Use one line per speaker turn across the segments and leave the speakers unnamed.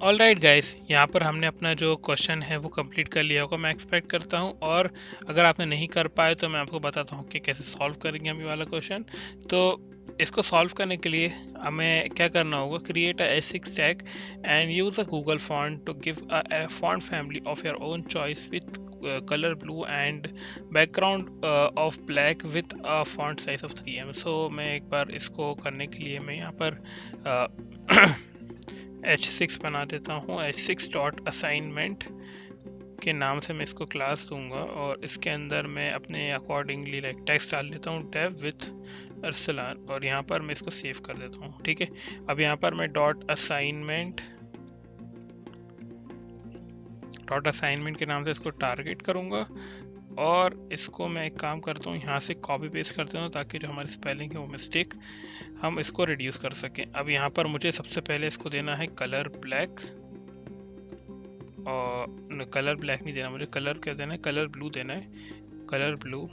All right guys, यहाँ पर हमने अपना जो क्वेश्चन है वो कंप्लीट कर लिया होगा मैं एक्सपेक्ट करता हूँ। और अगर आपने नहीं कर पाए तो मैं आपको बताता हूँ कि कैसे सॉल्व करेंगे हम ये वाला क्वेश्चन। तो इसको सॉल्व करने के लिए हमें क्या करना होगा, create a H6 tag and use a Google font to give a font family of your own choice with color blue and background of black with a font size of 3 mm। सो मैं एक बार इसको करने के लिए मैं यहाँ पर H6 बना देता हूँ। H6 डॉट असाइनमेंट के नाम से मैं इसको क्लास दूंगा और इसके अंदर मैं अपने अकॉर्डिंगली लाइक टेक्स्ट डाल देता हूँ डेव विथ अरसलान, और यहाँ पर मैं इसको सेव कर देता हूँ। ठीक है, अब यहाँ पर मैं डॉट असाइनमेंट के नाम से इसको टारगेट करूँगा और इसको मैं एक काम करता हूँ, यहाँ से कॉपी पेस्ट करता हूँ ताकि जो हमारी स्पेलिंग है वो मिस्टेक हम इसको रिड्यूस कर सकें। अब यहाँ पर मुझे सबसे पहले इसको देना है कलर ब्लैक, और कलर ब्लैक नहीं देना, मुझे कलर क्या देना है, कलर ब्लू देना है, कलर ब्लू।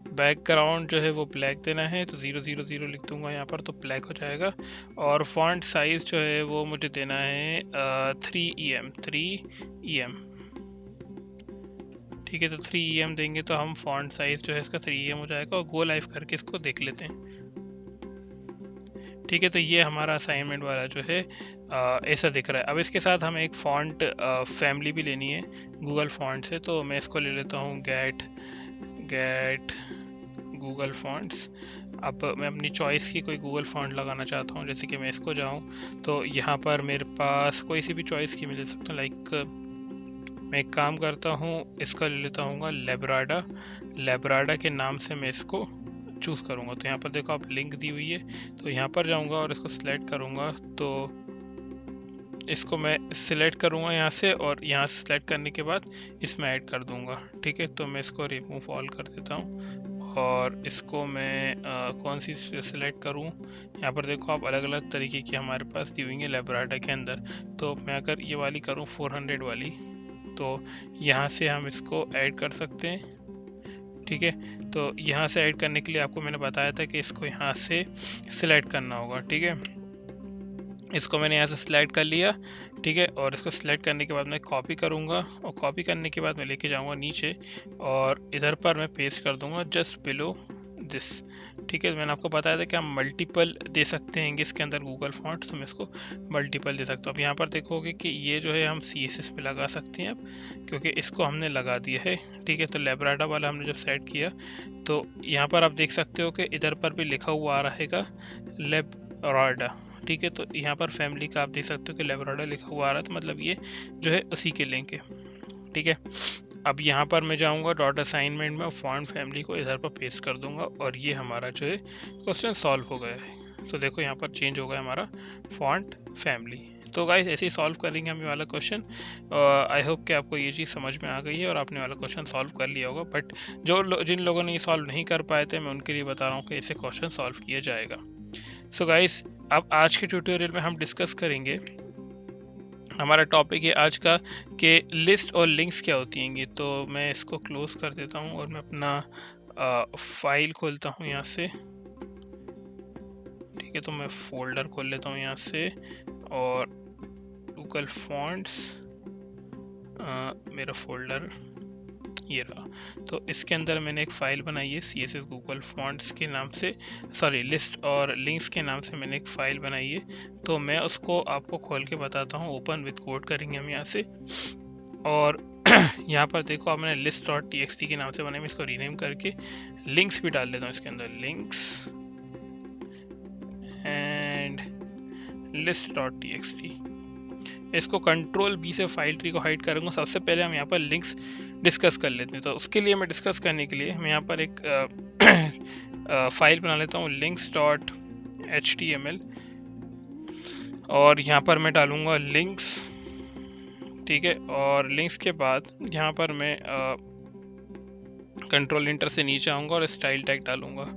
बैकग्राउंड जो है वो ब्लैक देना है, तो 000 लिख दूंगा यहाँ पर, तो ब्लैक हो जाएगा। और फॉन्ट साइज जो है वो मुझे देना है 3 EM। ठीक है, तो 3 EM देंगे तो हम फॉन्ट साइज जो है इसका 3 EM हो जाएगा। और गो लाइव करके इसको देख लेते हैं। ठीक है, तो ये हमारा असाइनमेंट वाला जो है ऐसा दिख रहा है। अब इसके साथ हमें एक फॉन्ट फैमिली भी लेनी है गूगल फॉन्ट से, तो मैं इसको ले लेता हूँ गेट गूगल फॉन्ट्स। अब मैं अपनी चॉइस की कोई गूगल फॉन्ट लगाना चाहता हूँ, जैसे कि मैं इसको जाऊँ तो यहाँ पर मेरे पास कोई सी भी चॉइस की मिल सकता है। लाइक मैं एक काम करता हूँ, इसका ले लेता हूँ लेब्राडा के नाम से मैं इसको चूज़ करूँगा। तो यहाँ पर देखो आप लिंक दी हुई है, तो यहाँ पर जाऊँगा और इसको सिलेक्ट करूँगा, तो इसको मैं सिलेक्ट करूँगा यहाँ से, और यहाँ से सिलेक्ट करने के बाद इसमें ऐड कर दूँगा। ठीक है, तो मैं इसको रिमूव ऑल कर देता हूँ और इसको मैं कौन सी सिलेक्ट करूँ। यहाँ पर देखो आप अलग अलग तरीके की हमारे पास दी हुई है लेब्राडा के अंदर। तो मैं अगर ये वाली करूँ 400 वाली, तो यहाँ से हम इसको ऐड कर सकते हैं। ठीक है, तो यहाँ से ऐड करने के लिए आपको मैंने बताया था कि इसको यहाँ से सिलेक्ट करना होगा। ठीक है, इसको मैंने यहाँ से सिलेक्ट कर लिया। ठीक है, और इसको सिलेक्ट करने के बाद मैं कॉपी करूँगा, और कॉपी करने के बाद मैं लेके जाऊँगा नीचे और इधर पर मैं पेस्ट कर दूँगा जस्ट बिलो दिस। ठीक है, मैंने आपको बताया था कि हम मल्टीपल दे सकते हैं इसके अंदर गूगल फॉन्ट, तो मैं इसको मल्टीपल दे सकता हूँ। अब यहाँ पर देखोगे कि ये जो है हम CSS पे लगा सकते हैं अब, क्योंकि इसको हमने लगा दिया है। ठीक है, तो लेब्राडा वाला हमने जब सेट किया तो यहाँ पर आप देख सकते हो कि इधर पर भी लिखा हुआ आ रहेगा लेब्राडा। ठीक है, तो यहाँ पर फैमिली का आप देख सकते हो कि लेब्राडा लिखा हुआ आ रहा है, तो मतलब ये जो है उसी के लिंक है। ठीक है, अब यहाँ पर मैं जाऊँगा डॉट असाइनमेंट में, फॉन्ट फैमिली को इधर पर पेस्ट कर दूंगा और ये हमारा जो है क्वेश्चन सॉल्व हो गया है। तो देखो यहाँ पर चेंज हो गया हमारा फॉन्ट फैमिली। तो गाइस ऐसे ही सॉल्व करेंगे हम ये वाला क्वेश्चन। आई होप कि आपको ये चीज़ समझ में आ गई है और आपने वाला क्वेश्चन सॉल्व कर लिया होगा। बट जिन लोगों ने ये सॉल्व नहीं कर पाए थे, मैं उनके लिए बता रहा हूँ कि ऐसे क्वेश्चन सॉल्व किया जाएगा। सो गाइस, अब आज के ट्यूटोरियल में हम डिस्कस करेंगे, हमारा टॉपिक है आज का कि लिस्ट और लिंक्स क्या होती हैं। तो मैं इसको क्लोज कर देता हूँ और मैं अपना फाइल खोलता हूँ यहाँ से। ठीक है, तो मैं फोल्डर खोल लेता हूँ यहाँ से और गूगल फॉन्ट्स मेरा फोल्डर ये रहा। तो इसके अंदर मैंने एक फ़ाइल बनाई है CSS गूगल फॉन्ट्स के नाम से, सॉरी लिस्ट और लिंक्स के नाम से मैंने एक फ़ाइल बनाई है। तो मैं उसको आपको खोल के बताता हूँ। ओपन विद कोड करेंगे हम यहाँ से, और यहाँ पर देखो आप मैंने लिस्ट डॉट TXT के नाम से बनाई। मैं इसको रीनेम करके लिंक्स भी डाल देता हूँ इसके अंदर, links and list dot TXT। इसको कंट्रोल B से फाइल ट्री को हाइड करूँगा। सबसे पहले हम यहाँ पर लिंक्स डिस्कस कर लेते हैं। तो उसके लिए मैं डिस्कस करने के लिए मैं यहाँ पर एक फाइल बना लेता हूँ links.html, और यहाँ पर मैं डालूँगा लिंक्स। ठीक है, और लिंक्स के बाद यहाँ पर मैं कंट्रोल इंटर से नीचे आऊँगा और स्टाइल टैग डालूँगा।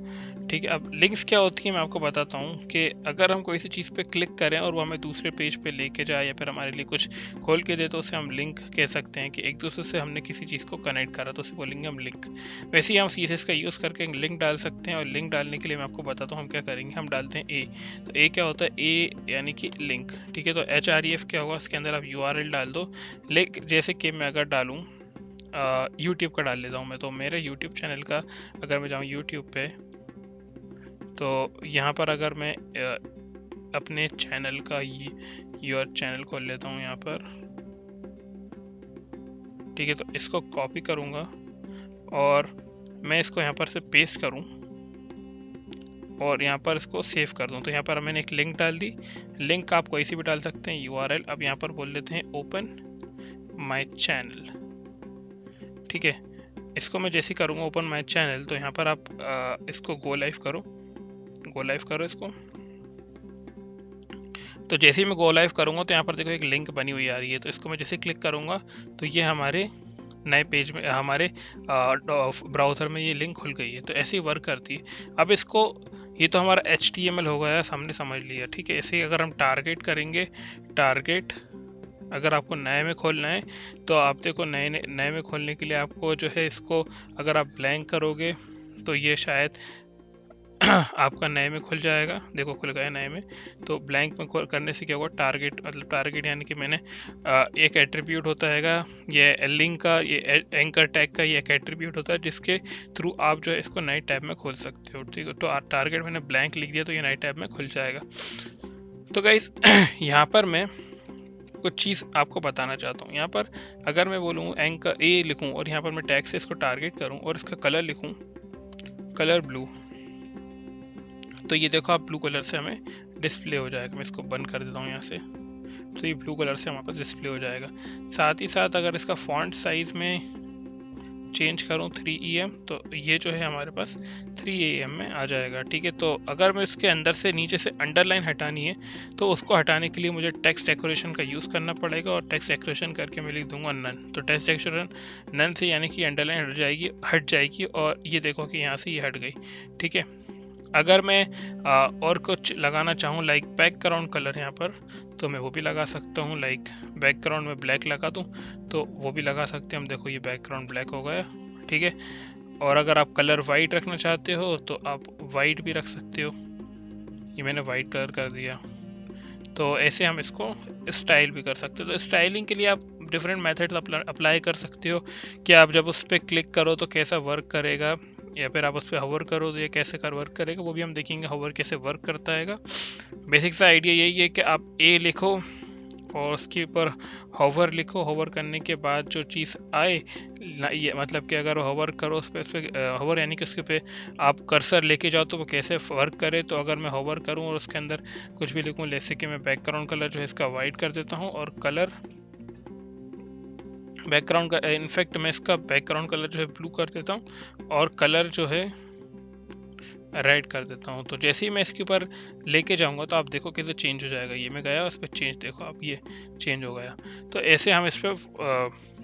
ठीक है, अब लिंक्स क्या होती है मैं आपको बताता हूँ कि अगर हम कोई सी चीज़ पे क्लिक करें और वो हमें दूसरे पेज पे लेके जाए या फिर हमारे लिए कुछ खोल के दे, तो उसे हम लिंक कह सकते हैं कि एक दूसरे से हमने किसी चीज़ को कनेक्ट करा, तो उसे बोलेंगे हम लिंक। वैसे ही हम CSS का यूज़ करके लिंक डाल सकते हैं, और लिंक डालने के लिए मैं आपको बताता हूँ हम क्या करेंगे। हम डालते हैं ए, तो ए क्या होता है, ए यानी कि लिंक। ठीक है, तो href क्या होगा, उसके अंदर आप URL डाल दो। लिंक जैसे कि मैं अगर डालूँ यूट्यूब का डाल लेता हूँ मैं, तो मेरे यूट्यूब चैनल का अगर मैं जाऊँ यूट्यूब पे, तो यहाँ पर अगर मैं अपने चैनल का योर चैनल खोल लेता हूँ यहाँ पर। ठीक है, तो इसको कॉपी करूँगा और मैं इसको यहाँ पर से पेस्ट करूँ और यहाँ पर इसको सेव कर दूँ। तो यहाँ पर मैंने एक लिंक डाल दी। लिंक आप कोई सी भी डाल सकते हैं, URL। अब यहाँ पर बोल लेते हैं ओपन माय चैनल। ठीक है, इसको मैं जैसे करूँगा ओपन माय चैनल, तो यहाँ पर आप इसको गो लाइव करो इसको। तो जैसे ही मैं गो लाइव करूँगा तो यहाँ पर देखो एक लिंक बनी हुई आ रही है, तो इसको मैं जैसे क्लिक करूँगा तो ये हमारे नए पेज में, हमारे ब्राउज़र में ये लिंक खुल गई है। तो ऐसे ही वर्क करती है। अब इसको, ये तो हमारा HTML हो गया, हमने समझ लिया। ठीक है, ऐसे ही अगर हम टारगेट करेंगे, टारगेट अगर आपको नए में खोलना है तो आप देखो नए में खोलने के लिए आपको जो है, इसको अगर आप ब्लैंक करोगे तो ये शायद आपका नए में खुल जाएगा। देखो खुल गया नए में। तो ब्लैंक में करने से क्या होगा, टारगेट मतलब टारगेट यानी कि मैंने एक एट्रीब्यूट होता हैगा ये लिंक का, ये एंकर टैग का ये एक एट्रीब्यूट होता है जिसके थ्रू आप जो है इसको नए टैब में खोल सकते हो। ठीक है, तो टारगेट मैंने ब्लैंक लिख दिया तो ये नए टैब में खुल जाएगा। तो गाइस यहाँ पर मैं कुछ चीज़ आपको बताना चाहता हूँ। यहाँ पर अगर मैं बोलूँ एंकर ए लिखूँ और यहाँ पर मैं टैग से इसको टारगेट करूँ और इसका कलर लिखूँ कलर ब्लू, तो ये देखो आप ब्लू कलर से हमें डिस्प्ले हो जाएगा। मैं इसको बंद कर देता हूँ यहाँ से, तो ये ब्लू कलर से हमारे पास डिस्प्ले हो जाएगा। साथ ही साथ अगर इसका फॉन्ट साइज़ में चेंज करूँ 3em, तो ये जो है हमारे पास 3am में आ जाएगा। ठीक है, तो अगर मैं इसके अंदर से नीचे से अंडरलाइन हटानी है तो उसको हटाने के लिए मुझे टेक्स्ट डेकोरेशन का यूज़ करना पड़ेगा, और टेक्स्ट डेकोरेशन करके मैं लिख दूंगा नन। तो टेक्स्ट डेकोरेशन नन से यानी कि अंडरलाइन हट जाएगी और ये देखो कि यहाँ से ये हट गई। ठीक है, अगर मैं और कुछ लगाना चाहूँ लाइक बैकग्राउंड कलर यहाँ पर, तो मैं वो भी लगा सकता हूँ। लाइक बैकग्राउंड में ब्लैक लगा दूँ तो वो भी लगा सकते हैं हम। देखो ये बैकग्राउंड ब्लैक हो गया। ठीक है, और अगर आप कलर वाइट रखना चाहते हो तो आप वाइट भी रख सकते हो। ये मैंने वाइट कलर कर दिया। तो ऐसे हम इसको स्टाइल भी कर सकते हो। तो स्टाइलिंग के लिए आप डिफरेंट मेथड्स अप्लाई कर सकते हो कि आप जब उस पर क्लिक करो तो कैसा वर्क करेगा, या फिर आप उस पर हवर करो तो ये कैसे वर्क करेगा, वो भी हम देखेंगे हवर कैसे वर्क करता है। बेसिक सा आइडिया यही है कि आप ए लिखो और उसके ऊपर हवर लिखो। हवर करने के बाद जो चीज़ आए, ये मतलब कि अगर हवर करो उस पर हवर यानी कि उसके पे आप कर्सर लेके जाओ तो वो कैसे वर्क करे। तो अगर मैं हवर करूं और उसके अंदर कुछ भी लिखूं, जैसे कि मैं बैकग्राउंड कलर जो है इसका वाइट कर देता हूं और कलर बैकग्राउंड का, इनफैक्ट मैं इसका बैकग्राउंड कलर जो है ब्लू कर देता हूँ और कलर जो है रेड कर देता हूँ। तो जैसे ही मैं इसके ऊपर लेके जाऊँगा तो आप देखो कैसे चेंज हो जाएगा। ये मैं गया उस पर चेंज, देखो आप ये चेंज हो गया। तो ऐसे हम इस पर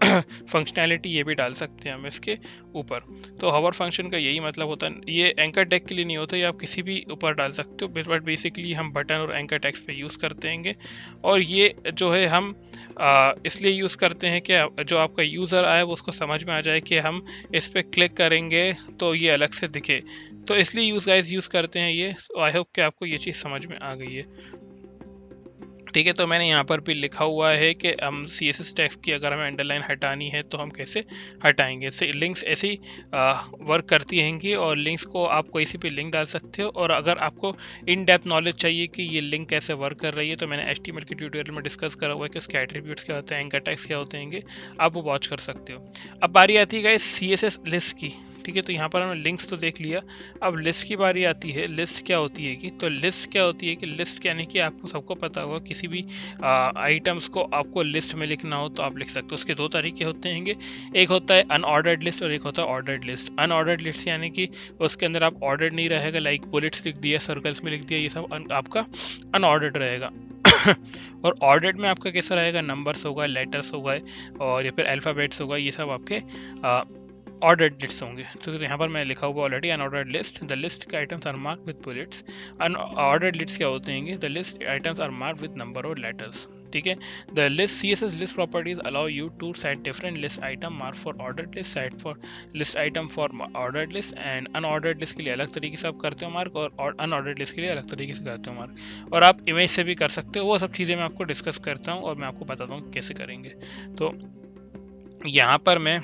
फंक्शनैलिटी ये भी डाल सकते हैं हम इसके ऊपर। तो हवर फंक्शन का यही मतलब होता है। ये एंकर टैग के लिए नहीं होता, ये आप किसी भी ऊपर डाल सकते हो, बट बेसिकली हम बटन और एंकर टैग्स पे यूज़ करते हैं। और ये जो है हम इसलिए यूज़ करते हैं कि जो आपका यूज़र आए वो उसको समझ में आ जाए कि हम इस पर क्लिक करेंगे तो ये अलग से दिखे। तो इसलिए यूज़ करते हैं ये। आई होप कि आपको ये चीज़ समझ में आ गई है। ठीक है, तो मैंने यहाँ पर भी लिखा हुआ है कि हम CSS टैग्स की अगर हमें अंडरलाइन हटानी है तो हम कैसे हटाएंगे। लिंक्स ऐसे ही वर्क करती रहेंगी, और लिंक्स को आप कोई सी भी लिंक डाल सकते हो। और अगर आपको इन डेप्थ नॉलेज चाहिए कि ये लिंक कैसे वर्क कर रही है, तो मैंने HTML के ट्यूटोरियल में डिस्कस करा हुआ है कि उसके एट्रीब्यूट्स क्या होते हैं, एंकर टैग्स क्या होते हैं, आप वो वॉच कर सकते हो। अब बारी आती है गाइस CSS लिस्ट की। ठीक है, तो यहाँ पर हमने लिंक्स तो देख लिया, अब लिस्ट की बारी आती है। लिस्ट क्या होती है कि, तो लिस्ट क्या होती है कि लिस्ट यानी कि आपको सबको पता होगा किसी भी आइटम्स को आपको लिस्ट में लिखना हो तो आप लिख सकते हो। उसके दो तरीके होते हैं, एक होता है अनऑर्डर्ड लिस्ट और एक होता है ऑर्डर्ड लिस्ट। अनऑर्डर्ड लिस्ट यानी कि उसके अंदर आप ऑर्डर्ड नहीं रहेगा, लाइक बुलेट्स लिख दिया, सर्कल्स में लिख दिया, ये सब आपका अनऑर्डर्ड रहेगा। और ऑर्डर्ड में आपका कैसा रहेगा, नंबर्स होगा, लेटर्स होगा और या फिर अल्फ़ाबेट्स होगा, ये सब आपके ऑर्डर्ड लिस्ट होंगे। तो यहाँ पर मैं लिखा हुआ already unordered list, the list के items are marked with bullets. Unordered list क्या होते हैं, the list items are marked with number और लेटर्स। ठीक है, the list CSS list properties allow you to set different list item mark for ordered list, set for list item for ordered list and unordered list के लिए अलग तरीके से आप करते हो मार्क, और अनऑर्डर्ड लिस्ट के लिए अलग तरीके से करते हो मार्क। और आप इमेज से भी कर सकते हो, वो सब चीज़ें मैं आपको डिस्कस करता हूँ और मैं आपको बताता हूँ कैसे करेंगे। तो यहाँ पर मैं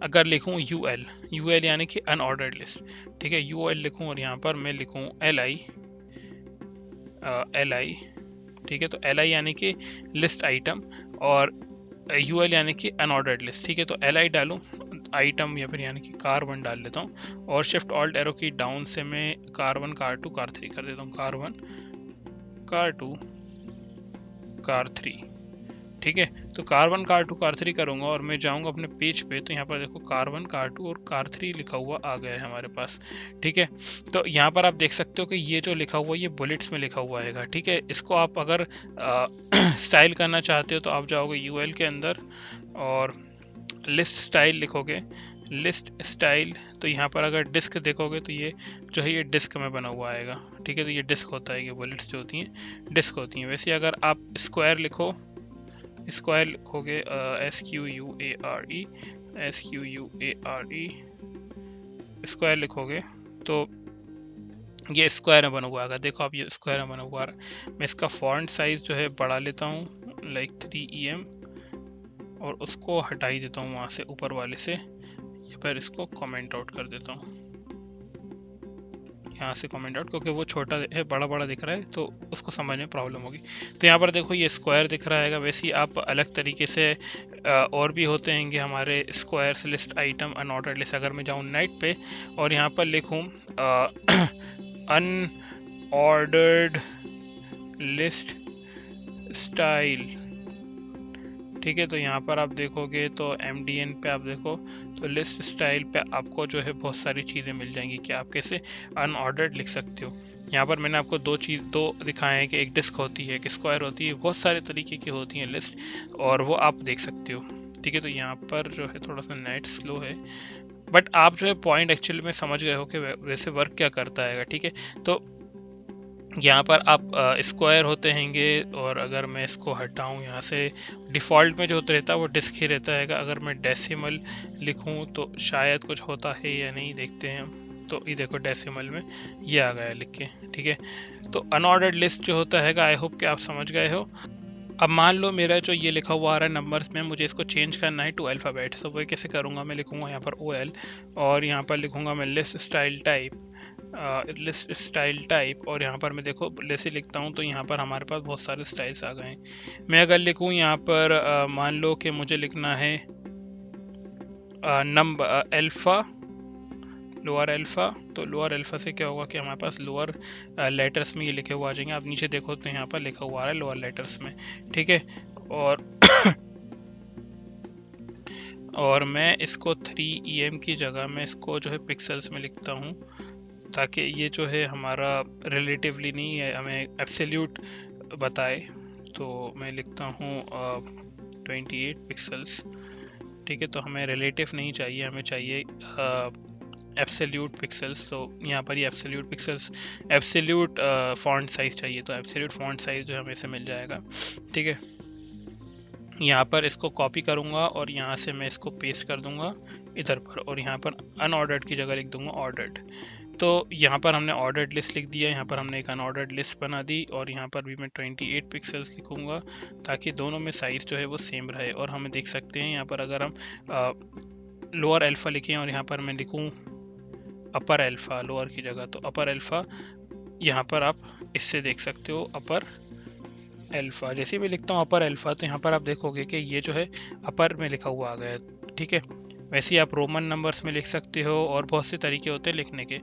अगर लिखूँ UL यानी कि अनऑर्डर्ड लिस्ट, ठीक है, UL लिखूँ और यहाँ पर मैं लिखूँ LI, ठीक है, तो LI यानी कि लिस्ट आइटम और UL यानी कि अनऑर्डर्ड लिस्ट। ठीक है, तो LI डालूँ आइटम या फिर यानी कि car1 डाल लेता हूँ और शिफ्ट ऑल्ट एरो की डाउन से मैं car1 car2 car3 कर देता हूँ, car1 car2 car3। ठीक है, तो car1 car2 car3 करूँगा और मैं जाऊँगा अपने पेज पे, तो यहाँ पर देखो car1 car2 और car3 लिखा हुआ आ गया है हमारे पास। ठीक है, तो यहाँ पर आप देख सकते हो कि ये जो लिखा हुआ ये बुलेट्स में लिखा हुआ है। ठीक है, इसको आप अगर स्टाइल करना चाहते हो तो आप जाओगे UL के अंदर और लिस्ट स्टाइल लिखोगे, लिस्ट स्टाइल, तो यहाँ पर अगर डिस्क देखोगे तो ये जो है ये डिस्क में बना हुआ आएगा। ठीक है, तो ये डिस्क होता है, ये बुलेट्स जो होती हैं डिस्क होती हैं। वैसे अगर आप स्क्वायर लिखो, स्क्वायर लिखोगे SQUARE, स्क्वायर लिखोगे तो ये स्क्वायर में बना हुआ आएगा। देखो आप ये स्क्वायर में बना हुआ आ रहा है। मैं इसका फॉन्ट साइज जो है बढ़ा लेता हूँ लाइक 3 EM और उसको हटा ही देता हूँ वहाँ से ऊपर वाले से, या फिर इसको कमेंट आउट कर देता हूँ यहाँ से कमेंट आउट, क्योंकि वो छोटा है बड़ा दिख रहा है तो उसको समझने में प्रॉब्लम होगी। तो यहाँ पर देखो ये स्क्वायर दिख रहा है। वैसे ही आप अलग तरीके से और भी होते हैं हमारे squares list item unordered list. अगर मैं जाऊँ नाइट पे और यहाँ पर लिखूँ अनऑर्डर्ड लिस्ट स्टाइल, ठीक है, तो यहाँ पर आप देखोगे तो MDN पे आप देखो तो लिस्ट स्टाइल पे आपको जो है बहुत सारी चीज़ें मिल जाएंगी कि आप कैसे अनऑर्डर्ड लिख सकते हो। यहाँ पर मैंने आपको दो दिखाए हैं कि एक डिस्क होती है, एक स्क्वायर होती है, बहुत सारे तरीके की होती हैं लिस्ट और वो आप देख सकते हो। ठीक है, तो यहाँ पर जो है थोड़ा सा नेट स्लो है, बट आप जो है पॉइंट एक्चुअली में समझ गए हो कि वैसे वर्क क्या करता है। ठीक है, तो यहाँ पर आप स्क्वायर होते हैंगे और अगर मैं इसको हटाऊँ यहाँ से, डिफ़ॉल्ट में जो रहता है वो डिस्क ही रहता है। अगर मैं डेसिमल लिखूँ तो शायद कुछ होता है या नहीं, देखते हैं हम। तो ये देखो डेसिमल में ये आ गया लिख के। ठीक है, तो अनऑर्डर्ड लिस्ट जो होता है, आई होप कि आप समझ गए हो। अब मान लो मेरा जो ये लिखा हुआ आ रहा है नंबर्स में, मुझे इसको चेंज करना है टू अल्फ़ाबेट्स, तो वो कैसे करूँगा, मैं लिखूँगा यहाँ पर OL और यहाँ पर लिखूँगा मैं लिस्ट स्टाइल टाइप और यहाँ पर मैं देखो जैसे लिखता हूँ तो यहाँ पर हमारे पास बहुत सारे स्टाइल्स आ गए हैं। मैं अगर लिखूँ यहाँ पर मान लो कि मुझे लिखना है नंबर अल्फ़ा, लोअर अल्फ़ा, तो लोअर अल्फ़ा से क्या होगा कि हमारे पास लोअर लेटर्स में ये लिखे हुए आ जाएंगे। आप नीचे देखो तो यहाँ पर लिखा हुआ आ रहा है लोअर लेटर्स में। ठीक है, और मैं इसको 3 EM की जगह मैं इसको जो है पिक्सल्स में लिखता हूँ, ताकि ये जो है हमारा रिलेटिवली नहीं है, हमें एब्सोल्यूट बताए। तो मैं लिखता हूँ 28 पिक्सल्स। ठीक है, तो हमें रिलेटिव नहीं चाहिए, हमें चाहिए एब्सोल्यूट पिक्सल्स। तो यहाँ पर ये absolute pixels, absolute font size चाहिए, तो एब्सोल्यूट फॉन्ट साइज़ जो हमें से मिल जाएगा। ठीक है, यहाँ पर इसको कॉपी करूँगा और यहाँ से मैं इसको पेस्ट कर दूँगा इधर पर और यहाँ पर अनऑर्डर्ड की जगह लिख दूँगा ऑर्डर्ड। तो यहाँ पर हमने ऑर्डर्ड लिस्ट लिख दिया, यहाँ पर हमने एक अनऑर्डर्ड लिस्ट बना दी और यहाँ पर भी मैं 28 पिक्सल्स लिखूँगा ताकि दोनों में साइज़ जो है वो सेम रहे। और हमें देख सकते हैं यहाँ पर अगर हम लोअर अल्फ़ा लिखें और यहाँ पर मैं लिखूँ अपर अल्फ़ा लोअर की जगह, तो अपर अल्फ़ा यहाँ पर आप इससे देख सकते हो अपर अल्फ़ा। जैसे मैं लिखता हूँ अपर अल्फ़ा तो यहाँ पर आप देखोगे कि ये जो है अपर में लिखा हुआ आ गया है। ठीक है, वैसे ही आप रोमन नंबर्स में लिख सकते हो और बहुत से तरीके होते हैं लिखने के।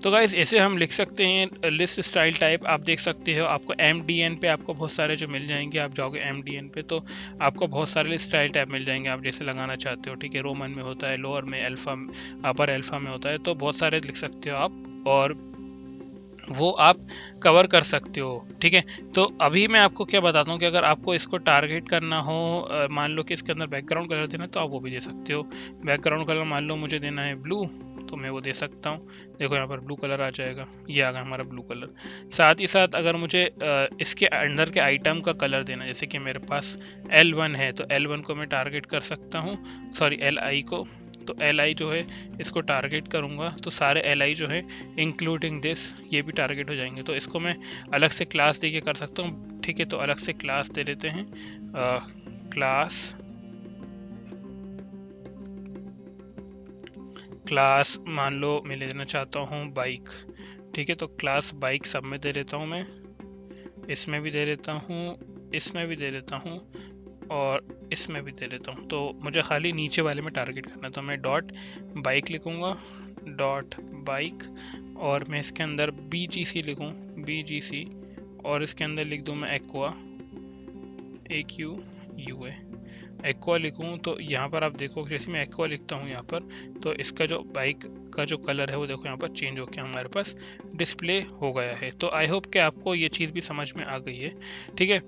तो गाइस ऐसे हम लिख सकते हैं लिस्ट स्टाइल टाइप। आप देख सकते हो आपको MDN पे आपको बहुत सारे जो मिल जाएंगे, आप जाओगे MDN पे तो आपको बहुत सारे लिस्ट स्टाइल टाइप मिल जाएंगे, आप जैसे लगाना चाहते हो। ठीक है, रोमन में होता है, लोअर में अल्फ़ा, अपर अल्फ़ा में होता है, तो बहुत सारे लिख सकते हो आप। और वो आप कवर कर सकते हो। ठीक है, तो अभी मैं आपको क्या बताता हूँ कि अगर आपको इसको टारगेट करना हो, मान लो कि इसके अंदर बैकग्राउंड कलर देना है तो आप वो भी दे सकते हो। बैकग्राउंड कलर मान लो मुझे देना है ब्लू, तो मैं वो दे सकता हूँ। देखो यहाँ पर ब्लू कलर आ जाएगा, ये आ गया हमारा ब्लू कलर। साथ ही साथ अगर मुझे इसके अंदर के आइटम का कलर देना, जैसे कि मेरे पास L1 है तो L1 को मैं टारगेट कर सकता हूँ, सॉरी LI को। तो LI जो है इसको टारगेट करूँगा तो सारे LI जो है इंक्लूडिंग दिस ये भी टारगेट हो जाएंगे। तो इसको मैं अलग से क्लास दे के कर सकता हूँ। ठीक है, तो अलग से क्लास दे देते हैं, क्लास मान लो मैं ले लेना चाहता हूँ बाइक। ठीक है, तो क्लास बाइक सब में दे देता हूँ मैं, इसमें भी दे देता हूँ, इसमें भी दे देता हूँ और इसमें भी दे देता हूँ। तो मुझे खाली नीचे वाले में टारगेट करना है, तो मैं डॉट बाइक लिखूँगा, डॉट बाइक, और मैं इसके अंदर BGC लिखूँ, BGC, और इसके अंदर लिख दूँ मैं एक्वा, AQUA, एक्वा लिखूँ। तो यहाँ पर आप देखो जैसे मैं एक्वा लिखता हूँ यहाँ पर, तो इसका जो बाइक का जो कलर है वो देखो यहाँ पर चेंज होकर हमारे पास डिस्प्ले हो गया है। तो आई होप कि आपको ये चीज़ भी समझ में आ गई है। ठीक है,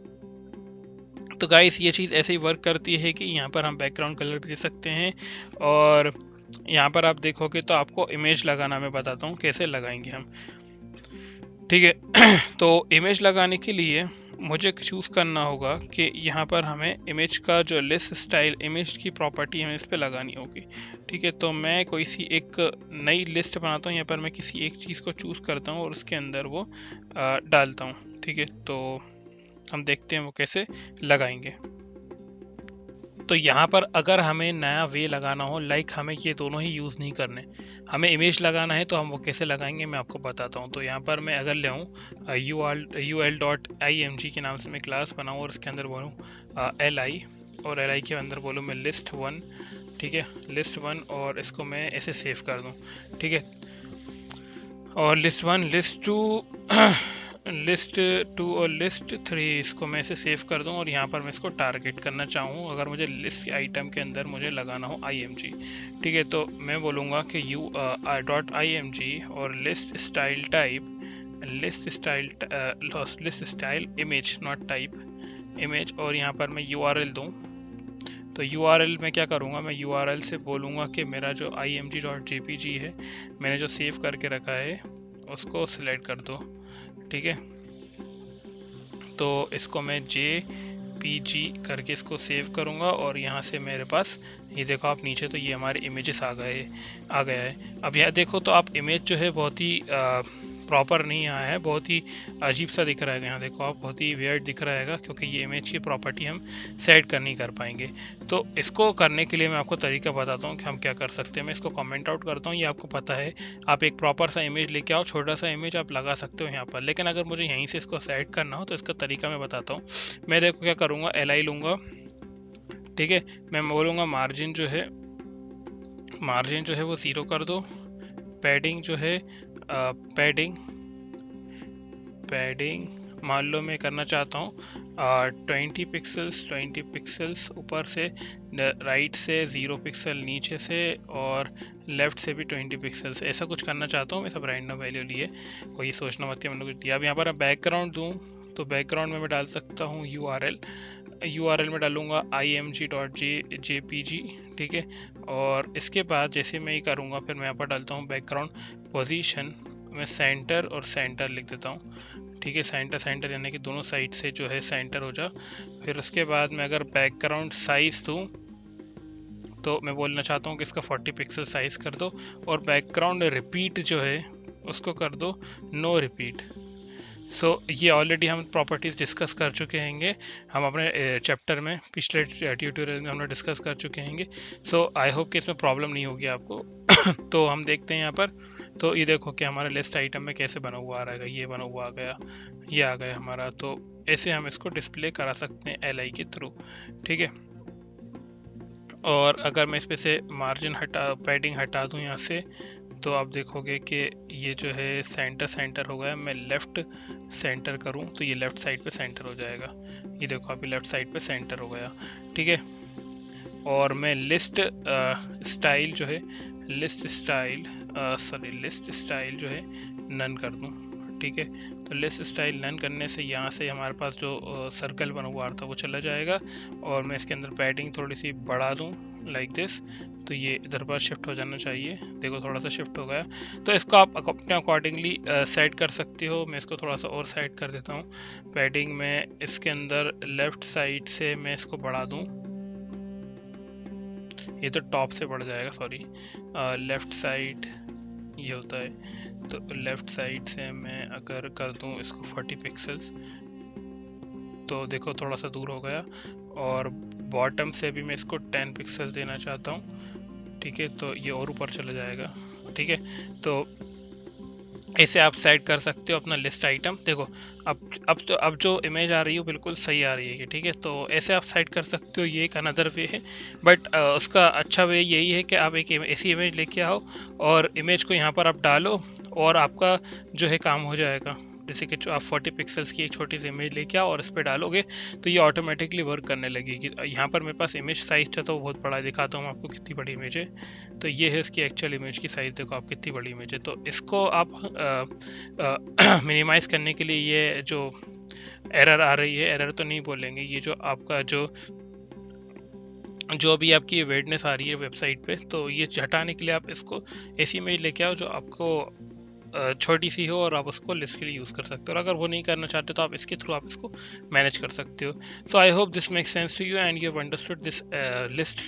तो गाइस ये चीज़ ऐसे ही वर्क करती है कि यहाँ पर हम बैकग्राउंड कलर भी दे सकते हैं, और यहाँ पर आप देखोगे तो आपको इमेज लगाना मैं बताता हूँ कैसे लगाएंगे हम। ठीक है, तो इमेज लगाने के लिए मुझे चूज़ करना होगा कि यहाँ पर हमें इमेज का जो लिस्ट स्टाइल इमेज की प्रॉपर्टी हमें इस पर लगानी होगी। ठीक है, तो मैं कोई सी एक नई लिस्ट बनाता हूँ, यहाँ पर मैं किसी एक चीज़ को चूज़ करता हूँ और उसके अंदर वो डालता हूँ। ठीक है, तो हम देखते हैं वो कैसे लगाएंगे। तो यहाँ पर अगर हमें नया वे लगाना हो, लाइक हमें ये दोनों ही यूज़ नहीं करने, हमें इमेज लगाना है, तो हम वो कैसे लगाएंगे मैं आपको बताता हूँ। तो यहाँ पर मैं अगर ले आऊँ ul.img के नाम से मैं क्लास बनाऊँ और इसके अंदर बोलूँ LI, और LI के अंदर बोलूँ मैं list1। ठीक है, list1, और इसको मैं ऐसे सेव कर दूँ। ठीक है, और list1, list2 list2 और list3 इसको मैं ऐसे सेव कर दूं, और यहाँ पर मैं इसको टारगेट करना चाहूँ अगर मुझे लिस्ट आइटम के अंदर मुझे लगाना हो IMG। ठीक है, तो मैं बोलूँगा कि u.img और list style type, list style image, not type image, और यहाँ पर मैं URL दूँ। तो URL में क्या करूँगा, मैं URL से बोलूँगा कि मेरा जो img.jpg है मैंने जो सेव करके रखा है उसको सिलेक्ट कर दो। ठीक है, तो इसको मैं JPG करके इसको सेव करूँगा, और यहाँ से मेरे पास ये देखो आप नीचे, तो ये हमारे इमेजेस आ गया है। अब यहाँ देखो तो आप इमेज जो है बहुत ही प्रॉपर नहीं आया है, बहुत ही अजीब सा दिख रहा है। यहाँ देखो आप बहुत ही वियर्ड दिख रहा है, क्योंकि ये इमेज की प्रॉपर्टी हम सेट नहीं कर पाएंगे। तो इसको करने के लिए मैं आपको तरीका बताता हूँ कि हम क्या कर सकते हैं। मैं इसको कमेंट आउट करता हूँ, ये आपको पता है, आप एक प्रॉपर सा इमेज लेके आओ, छोटा सा इमेज आप लगा सकते हो यहाँ पर, लेकिन अगर मुझे यहीं से इसको सेट करना हो तो इसका तरीका मैं बताता हूँ। मैं देखो क्या करूँगा, LI लूँगा। ठीक है, मैं बोलूँगा मार्जिन जो है वो 0 कर दो, पैडिंग जो है पैडिंग मान लो मैं करना चाहता हूँ 20 पिक्सल्स ऊपर से, राइट से 0 पिक्सल, नीचे से और लेफ़्ट से भी 20 पिक्सल्स, ऐसा कुछ करना चाहता हूँ मैं। सब रैंडम वैल्यू लिए, कोई सोचना मत कि मैंने कुछ दिया। अब यहाँ पर बैकग्राउंड दूँ तो बैकग्राउंड में मैं डाल सकता हूँ URL में डालूँगा img.jpg। ठीक है, और इसके बाद जैसे मैं ये करूँगा फिर मैं यहाँ पर डालता हूँ बैकग्राउंड पोजीशन में सेंटर, और सेंटर लिख देता हूँ। ठीक है, सेंटर यानी कि दोनों साइड से जो है सेंटर हो जा। फिर उसके बाद मैं अगर बैकग्राउंड साइज़ दूँ तो मैं बोलना चाहता हूँ कि इसका 40 पिक्सल साइज़ कर दो, और बैकग्राउंड रिपीट जो है उसको कर दो नो रिपीट। सो ये ऑलरेडी हम प्रॉपर्टीज़ डिस्कस कर चुके हैं, हम अपने चैप्टर में पिछले ट्यूटोरियल में हमने डिस्कस कर चुके हैं। सो आई होप कि इसमें प्रॉब्लम नहीं होगी आपको। तो हम देखते हैं यहाँ पर, तो ये देखो कि हमारा लिस्ट आइटम में कैसे बना हुआ आ रहा है, ये बना हुआ आ गया, ये आ गया हमारा। तो ऐसे हम इसको डिस्प्ले करा सकते हैं LI के थ्रू। ठीक है, और अगर मैं इस पे से मार्जिन पैडिंग हटा दूँ यहाँ से, तो आप देखोगे कि ये जो है सेंटर हो गया। मैं लेफ़्ट सेंटर करूँ तो ये लेफ़्ट साइड पे सेंटर हो जाएगा। ये देखो अभी लेफ़्ट साइड पे सेंटर हो गया। ठीक है, और मैं लिस्ट स्टाइल जो है लिस्ट स्टाइल जो है नन कर दूँ। ठीक है। तो लिस्ट स्टाइल नन करने से यहाँ से हमारे पास जो सर्कल बना हुआ था वो चला जाएगा, और मैं इसके अंदर पैडिंग थोड़ी सी बढ़ा दूँ लाइक दिस, तो ये इधर पर शिफ्ट हो जाना चाहिए। देखो थोड़ा सा शिफ्ट हो गया। तो इसको आप अपने अकॉर्डिंगली सेट कर सकते हो। मैं इसको थोड़ा सा और साइड कर देता हूँ। पैडिंग में इसके अंदर लेफ़्ट साइड से मैं इसको बढ़ा दूँ, ये तो टॉप से बढ़ जाएगा, सॉरी। लेफ़्ट साइड ये होता है, तो लेफ़्ट साइड से मैं अगर कर दूं इसको 40 पिक्सल्स, तो देखो थोड़ा सा दूर हो गया। और बॉटम से भी मैं इसको 10 पिक्सल देना चाहता हूँ, ठीक है। तो ये और ऊपर चला जाएगा, ठीक है। तो ऐसे आप सेट कर सकते हो अपना लिस्ट आइटम। देखो अब जो इमेज आ रही है बिल्कुल सही आ रही है, ठीक है। तो ऐसे आप सेट कर सकते हो, ये एक अनदर वे है। बट उसका अच्छा वे यही है कि आप एक ऐसी इमेज लेके आओ और इमेज को यहाँ पर आप डालो, और आपका जो है काम हो जाएगा। जैसे कि आप 40 पिक्सल्स की एक छोटी सी इमेज लेके आओ और इस पर डालोगे तो ये ऑटोमेटिकली वर्क करने लगेगी। यहाँ पर मेरे पास इमेज साइज था तो बहुत बड़ा, दिखाता हूँ आपको कितनी बड़ी इमेज है। तो ये है इसकी एक्चुअल इमेज की साइज़, देखो आप कितनी बड़ी इमेज है। तो इसको आप मिनिमाइज़ करने के लिए ये जो एरर आ रही है, एरर तो नहीं बोलेंगे, ये जो आपका जो भी आपकी वेटनेस आ रही है वेबसाइट पे, तो ये हटाने के लिए आप इसको ऐसी इमेज लेके आओ जो आपको छोटी सी हो और आप उसको लिस्ट के लिए यूज़ कर सकते हो। और अगर वो नहीं करना चाहते तो आप इसके थ्रू आप इसको मैनेज कर सकते हो। So I hope this makes sense to you and you have understood this list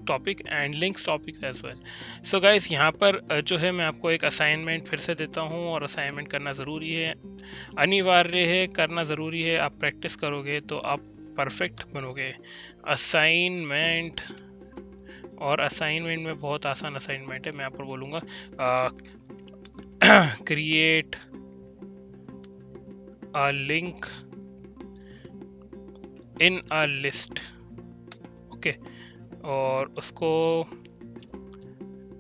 topic and links topic as well. So guys, यहाँ पर जो है मैं आपको एक असाइनमेंट फिर से देता हूँ, और असाइनमेंट करना ज़रूरी है, अनिवार्य है, करना ज़रूरी है। आप प्रैक्टिस करोगे तो आप परफेक्ट बनोगे। असाइनमेंट, और असाइनमेंट में बहुत आसान असाइनमेंट है, मैं यहाँ पर बोलूँगा create a link in a list, okay. और उसको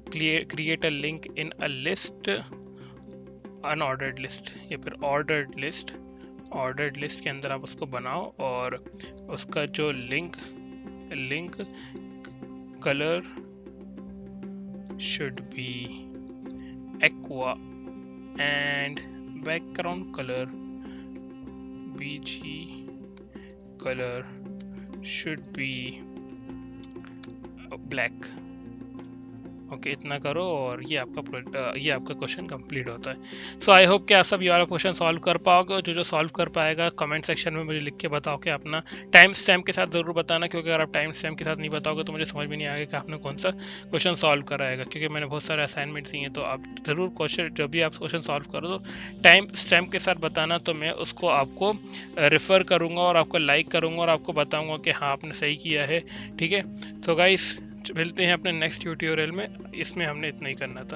create a link in a list, unordered list या फिर ordered list के अंदर आप उसको बनाओ, और उसका जो link colour should be aqua and background color BG color should be black, okay. इतना करो और ये आपका क्वेश्चन कंप्लीट होता है। सो आई होप कि आप सब ये वाला क्वेश्चन सॉल्व कर पाओगे। जो सॉल्व कर पाएगा कमेंट सेक्शन में मुझे लिख के बताओ कि अपना टाइम स्टैम्प के साथ ज़रूर बताना, क्योंकि अगर आप टाइम स्टैम्प के साथ नहीं बताओगे तो मुझे समझ में नहीं आएगा कि आपने कौन सा क्वेश्चन सॉल्व कराएगा, क्योंकि मैंने बहुत सारे असाइनमेंट्स दिए हैं। तो आप ज़रूर क्वेश्चन, जब भी आप क्वेश्चन सॉल्व करो तो टाइम स्टैम्प के साथ बताना, तो मैं उसको आपको रेफ़र करूँगा और आपको लाइक करूँगा और आपको बताऊँगा कि हाँ आपने सही किया है, ठीक है। तो गाइस, मिलते हैं अपने नेक्स्ट ट्यूटोरियल में। इसमें हमने इतना ही करना था।